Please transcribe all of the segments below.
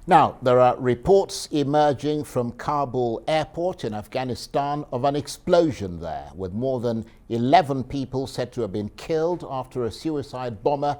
Now, there are reports emerging from Kabul airport in Afghanistan of an explosion there, with more than 11 people said to have been killed after a suicide bomber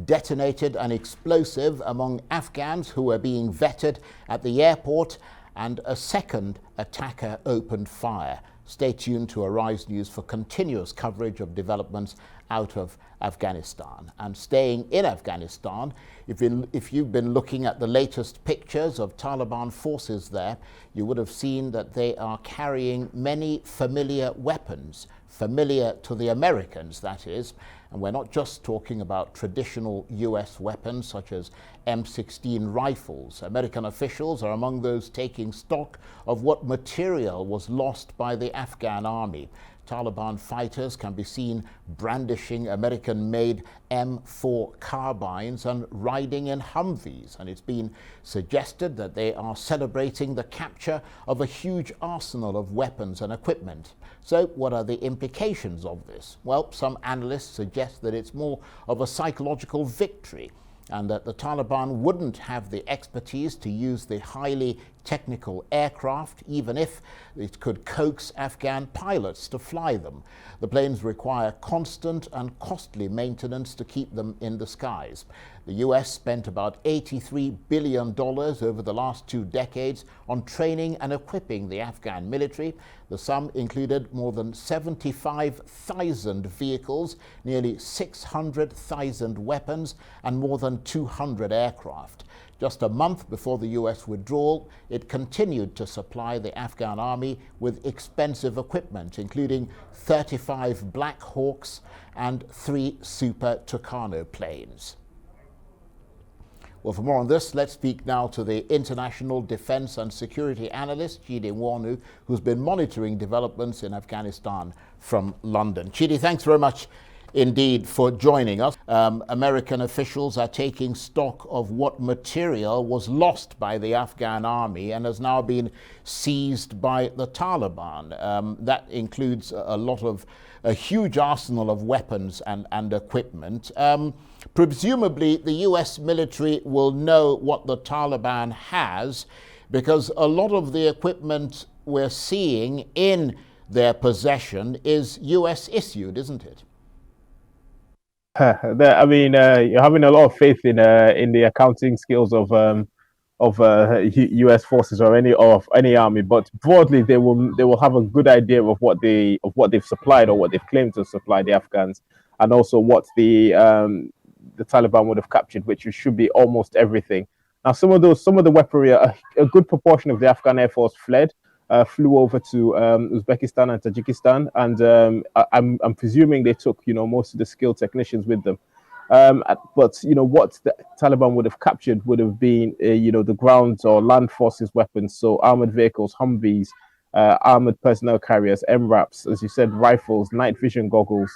detonated an explosive among Afghans who were being vetted at the airport, and a second attacker opened fire. Stay tuned to Arise News for continuous coverage of developments out of Afghanistan. And staying in Afghanistan, if you've been looking at the latest pictures of Taliban forces there, you would have seen that they are carrying many familiar weapons, familiar to the Americans, that is. And we're not just talking about traditional US weapons such as M16 rifles. American officials are among those taking stock of what material was lost by the Afghan army. Taliban fighters can be seen brandishing American-made M4 carbines and riding in Humvees, and it's been suggested that they are celebrating the capture of a huge arsenal of weapons and equipment. So what are the implications of this? Well, some analysts suggest that it's more of a psychological victory, and that the Taliban wouldn't have the expertise to use the highly technical aircraft, even if it could coax Afghan pilots to fly them. The planes require constant and costly maintenance to keep them in the skies. The US spent about $83 billion over the last 2 decades on training and equipping the Afghan military. The sum included more than 75,000 vehicles, nearly 600,000 weapons, and more than 200 aircraft. Just a month before the US withdrawal, it continued to supply the Afghan army with expensive equipment, including 35 Black Hawks and 3 Super Tucano planes. Well, for more on this, let's speak now to the international defense and security analyst, Chidi Nwaonu, who's been monitoring developments in Afghanistan from London. Chidi, thanks very much indeed for joining us. American officials are taking stock of what material was lost by the Afghan army and has now been seized by the Taliban. That includes a huge arsenal of weapons and equipment. Presumably, the US military will know what the Taliban has, because a lot of the equipment we're seeing in their possession is US issued, isn't it? You're having a lot of faith in the accounting skills of U.S. forces or any army, but broadly they will have a good idea of what they've supplied or what they've claimed to supply the Afghans, and also what the Taliban would have captured, which should be almost everything. Now, some of the weaponry, a good proportion of the Afghan Air Force flew over to Uzbekistan and Tajikistan, and I'm presuming they took most of the skilled technicians with them. But what the Taliban would have captured would have been the ground or land forces weapons, so armored vehicles, Humvees, armored personnel carriers, MRAPs, as you said, rifles, night vision goggles.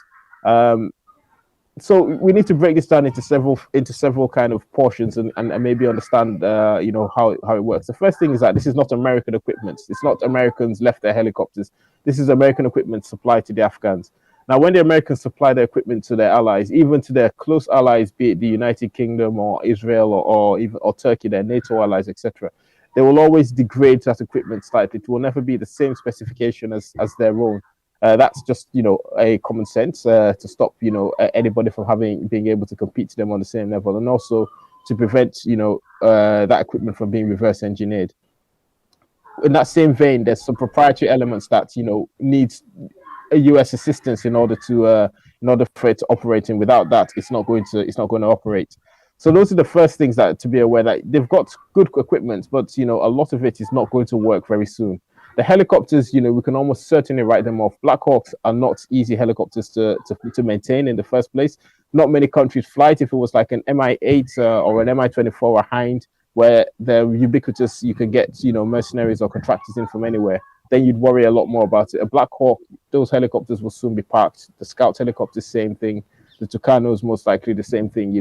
So we need to break this down into several kind of portions and maybe understand how it works. The first thing is that this is not American equipment. It's not Americans left their helicopters. This is American equipment supplied to the Afghans. Now, when the Americans supply their equipment to their allies, even to their close allies, be it the United Kingdom or Israel or Turkey, their NATO allies, etc., they will always degrade that equipment slightly. It will never be the same specification as their own. That's just a common sense to stop anybody from being able to compete to them on the same level, and also to prevent that equipment from being reverse engineered. In that same vein, there's some proprietary elements that needs a US assistance in order for it to operate, and without that it's not going to operate. So those are the first things that to be aware, that they've got good equipment, but a lot of it is not going to work very soon. The helicopters, we can almost certainly write them off. Black Hawks are not easy helicopters to maintain in the first place. Not many countries fly it. If it was like an Mi-8 or an Mi-24 or Hind, where they're ubiquitous, you can get mercenaries or contractors in from anywhere, then you'd worry a lot more about it. A Black Hawk, those helicopters will soon be parked. The Scout helicopters, same thing. The Tucanos, most likely the same thing.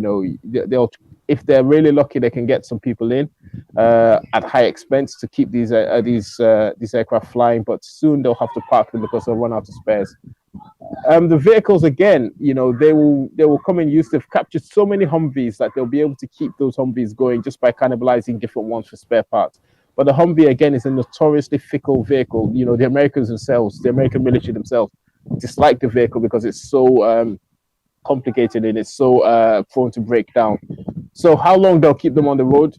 They'll, if they're really lucky, they can get some people in at high expense to keep these aircraft flying. But soon they'll have to park them because they'll run out of spares. The vehicles again, they will come in use. They've captured so many Humvees that they'll be able to keep those Humvees going just by cannibalizing different ones for spare parts. But the Humvee again is a notoriously fickle vehicle. The Americans themselves, the American military themselves, dislike the vehicle because it's so complicated and it's so prone to break down. So how long they'll keep them on the road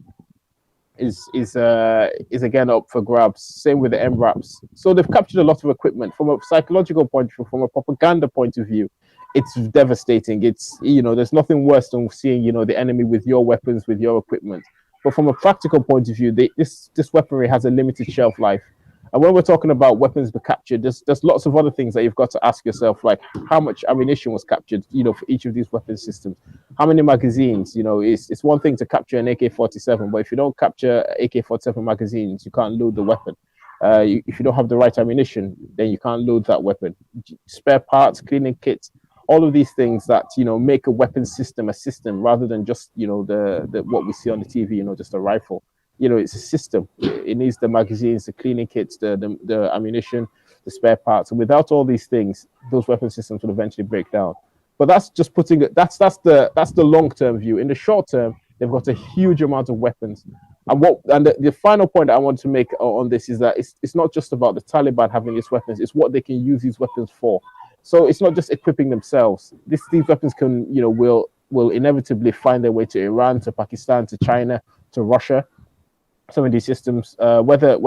is again up for grabs. Same with the MRAPs. So they've captured a lot of equipment from a psychological point of view, from a propaganda point of view. It's devastating. It's there's nothing worse than seeing the enemy with your weapons, with your equipment. But from a practical point of view, this weaponry has a limited shelf life. And when we're talking about weapons be captured, there's lots of other things that you've got to ask yourself, like how much ammunition was captured, for each of these weapon systems. How many magazines? It's one thing to capture an AK-47, but if you don't capture AK-47 magazines, you can't load the weapon. If you don't have the right ammunition, then you can't load that weapon. Spare parts, cleaning kits, all of these things that make a weapon system a system rather than just the what we see on the TV, just a rifle. It's a system. It needs the magazines, the cleaning kits, the ammunition, the spare parts. And without all these things, those weapon systems will eventually break down. But that's just putting it. That's the long-term view. In the short term, they've got a huge amount of weapons. And the final point I want to make on this is that it's not just about the Taliban having these weapons. It's what they can use these weapons for. So it's not just equipping themselves. These weapons can will inevitably find their way to Iran, to Pakistan, to China, to Russia. Some of these systems, whether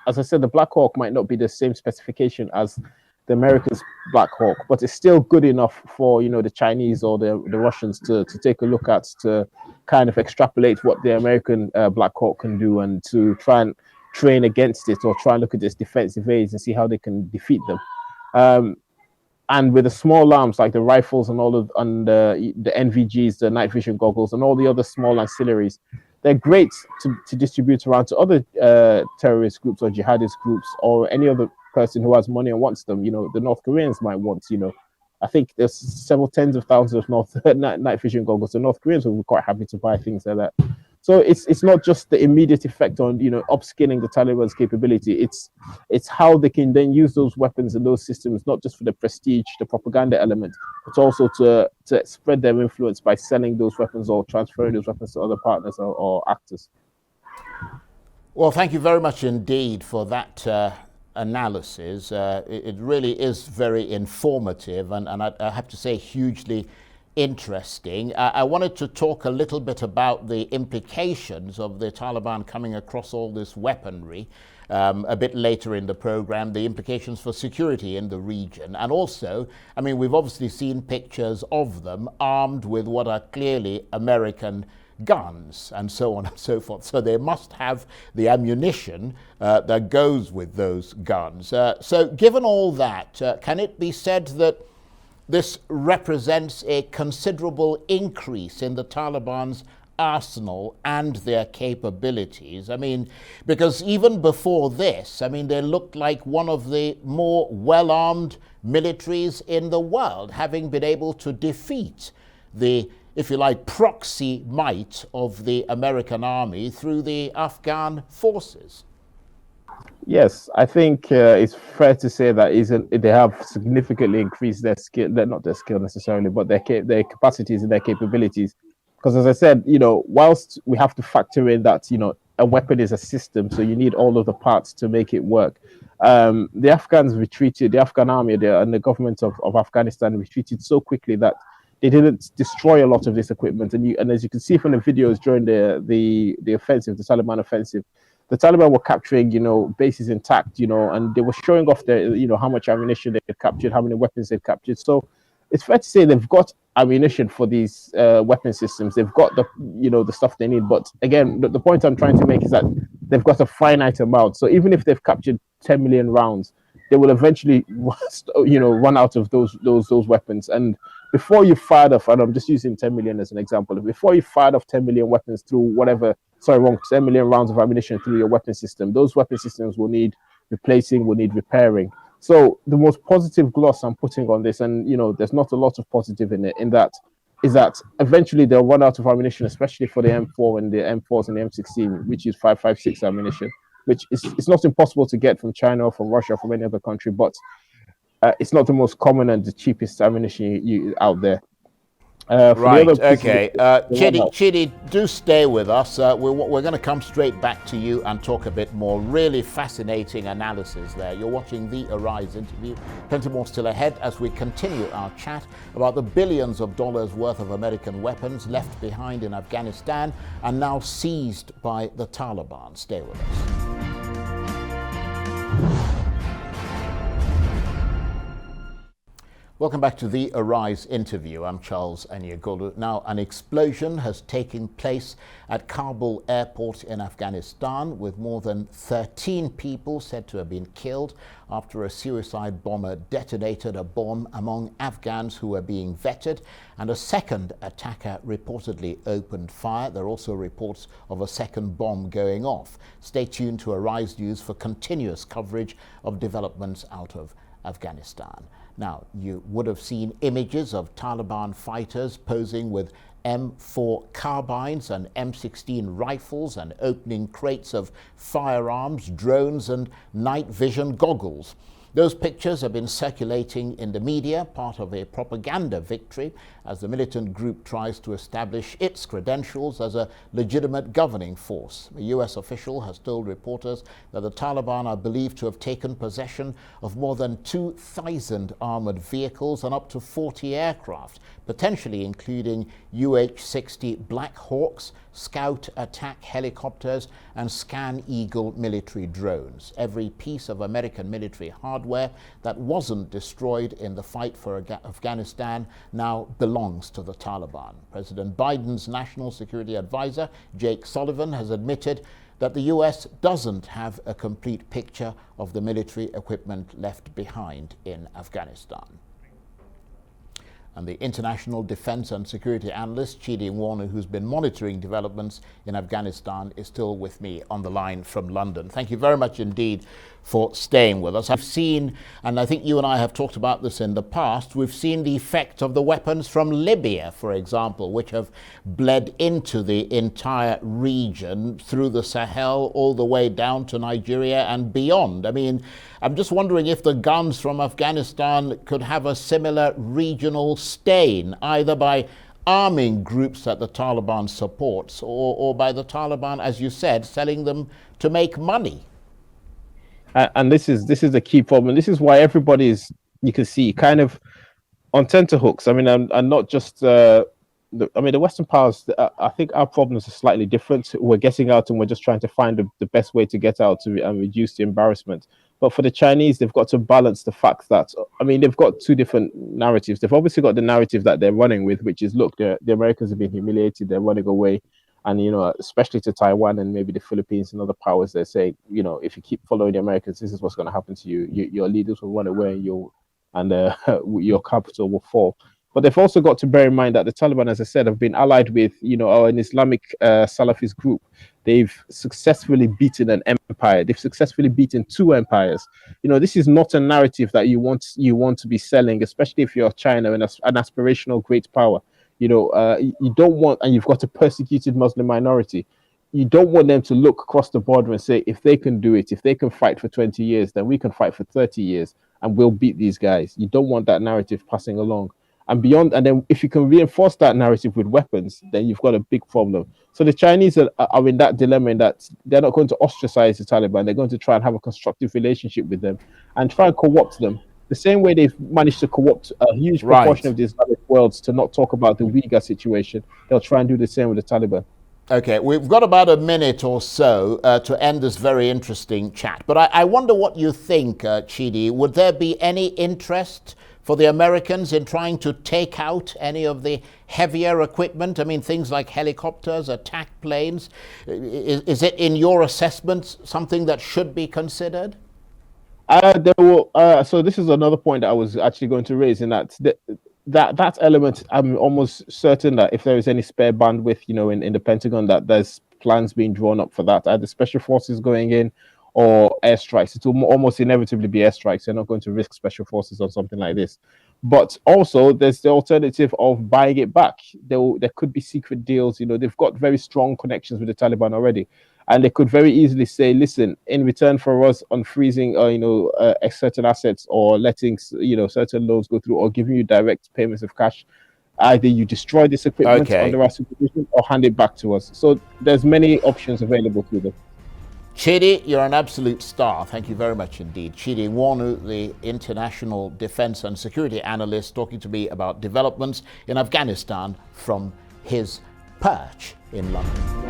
as I said, the Black Hawk might not be the same specification as the Americans' Black Hawk, but it's still good enough for the Chinese or the Russians to take a look at, to kind of extrapolate what the American Black Hawk can do, and to try and train against it, or try and look at its defensive aids and see how they can defeat them. And with the small arms like the rifles and the NVGs, the night vision goggles, and all the other small ancillaries, they're great to distribute around to other terrorist groups or jihadist groups, or any other person who has money and wants them. The North Koreans might want, I think there's several tens of thousands of night vision goggles. So North Koreans will be quite happy to buy things like that. So it's not just the immediate effect on upskilling the Taliban's capability. It's how they can then use those weapons and those systems, not just for the prestige, the propaganda element, but also to spread their influence by selling those weapons or transferring those weapons to other partners or actors. Well, thank you very much indeed for that analysis. It really is very informative, and I have to say hugely interesting. I wanted to talk a little bit about the implications of the Taliban coming across all this weaponry a bit later in the program, the implications for security in the region. And also, we've obviously seen pictures of them armed with what are clearly American guns and so on and so forth. So they must have the ammunition that goes with those guns. So given all that, can it be said that this represents a considerable increase in the Taliban's arsenal and their capabilities? Because even before this, they looked like one of the more well-armed militaries in the world, having been able to defeat the, if you like, proxy might of the American army through the Afghan forces. Yes, I think it's fair to say that they have significantly increased their skill, not their skill necessarily, but their capacities and their capabilities. Because as I said, whilst we have to factor in that, a weapon is a system, so you need all of the parts to make it work. The Afghans retreated, the Afghan army and the government of Afghanistan retreated so quickly that they didn't destroy a lot of this equipment. And as you can see from the videos during the offensive, the Taliban offensive, the Taliban were capturing, bases intact, and they were showing off how much ammunition they had captured, how many weapons they'd captured. So it's fair to say they've got ammunition for these weapon systems. They've got the stuff they need. But again, the point I'm trying to make is that they've got a finite amount. So even if they've captured 10 million rounds, they will eventually, run out of those weapons. And before you fired off, and I'm just using 10 million as an example, before you fired off 10 million weapons through 10 million rounds of ammunition through your weapon system, those weapon systems will need replacing, will need repairing. So the most positive gloss I'm putting on this, and there's not a lot of positive in it, is that eventually they'll run out of ammunition, especially for the M4 and the M4s and the M16, which is 5.56 ammunition, which is it's not impossible to get from China or from Russia or from any other country. But it's not the most common and the cheapest ammunition you out there. For Right, the other okay. Chidi, do stay with us. We're going to come straight back to you and talk a bit more. Really fascinating analysis there. You're watching the Arise interview. Plenty more still ahead as we continue our chat about the billions of dollars worth of American weapons left behind in Afghanistan and now seized by the Taliban. Stay with us. Welcome back to the Arise interview. I'm Charles Aniagolu. Now, an explosion has taken place at Kabul airport in Afghanistan, with more than 13 people said to have been killed after a suicide bomber detonated a bomb among Afghans who were being vetted, and a second attacker reportedly opened fire. There are also reports of a second bomb going off. Stay tuned to Arise News for continuous coverage of developments out of Afghanistan. Now, you would have seen images of Taliban fighters posing with M4 carbines and M16 rifles and opening crates of firearms, drones and night vision goggles. Those pictures have been circulating in the media, part of a propaganda victory, as the militant group tries to establish its credentials as a legitimate governing force. A US official has told reporters that the Taliban are believed to have taken possession of more than 2,000 armored vehicles and up to 40 aircraft, potentially including UH-60 Black Hawks, Scout attack helicopters and Scan Eagle military drones. Every piece of American military hardware that wasn't destroyed in the fight for Afghanistan now belongs to the Taliban. President Biden's National Security Advisor, Jake Sullivan, has admitted that the US doesn't have a complete picture of the military equipment left behind in Afghanistan. And the international defense and security analyst, Chidi Nwaonu, who's been monitoring developments in Afghanistan, is still with me on the line from London. Thank you very much indeed for staying with us. I've seen, and I think you and I have talked about this in the past, we've seen the effect of the weapons from Libya, for example, which have bled into the entire region through the Sahel all the way down to Nigeria and beyond. I mean, I'm just wondering if the guns from Afghanistan could have a similar regional stain, either by arming groups that the Taliban supports or by the Taliban, as you said, selling them to make money. And this is the key problem. This is why everybody is, you can see, kind of on tenterhooks. I mean, and not just the Western powers. I think our problems are slightly different. We're getting out, and we're just trying to find the best way to get out and reduce the embarrassment. But for the Chinese, they've got to balance the fact that, I mean, they've got two different narratives. They've obviously got the narrative that they're running with, which is, look, the Americans have been humiliated, they're running away. And, you know, especially to Taiwan and maybe the Philippines and other powers, they say, you know, if you keep following the Americans, this is what's going to happen to you. Your leaders will run away and your capital will fall. But they've also got to bear in mind that the Taliban, as I said, have been allied with, you know, an Islamic Salafist group. They've successfully beaten an empire. They've successfully beaten two empires. You know, this is not a narrative that you want to be selling, especially if you're China and an aspirational great power. You know, you don't want, and you've got a persecuted Muslim minority. You don't want them to look across the border and say, if they can do it, if they can fight for 20 years, then we can fight for 30 years and we'll beat these guys. You don't want that narrative passing along. And beyond, and then if you can reinforce that narrative with weapons, then you've got a big problem. So the Chinese are in that dilemma, in that they're not going to ostracize the Taliban. They're going to try and have a constructive relationship with them and try and co-opt them. The same way they've managed to co-opt a huge proportion of the Islamic world to not talk about the Uyghur situation, they'll try and do the same with the Taliban. Okay, we've got about a minute or so to end this very interesting chat. But I wonder what you think, Chidi. Would there be any interest for the Americans in trying to take out any of the heavier equipment? I mean, things like helicopters, attack planes. Is it, in your assessment, something that should be considered? So this is another point that I was actually going to raise, in that element, I'm almost certain that if there is any spare bandwidth, you know, in the Pentagon, that there's plans being drawn up for that, either special forces going in or airstrikes. It will almost inevitably be airstrikes. They're not going to risk special forces on something like this. But also, there's the alternative of buying it back. There could be secret deals. You know, they've got very strong connections with the Taliban already, and they could very easily say, "Listen, in return for us on freezing, certain assets or letting certain loans go through, or giving you direct payments of cash, either you destroy this equipment Okay. under our supervision or hand it back to us." So there's many options available to them. Chidi, you're an absolute star. Thank you very much indeed. Chidi Nwaonu, the international defense and security analyst, talking to me about developments in Afghanistan from his perch in London.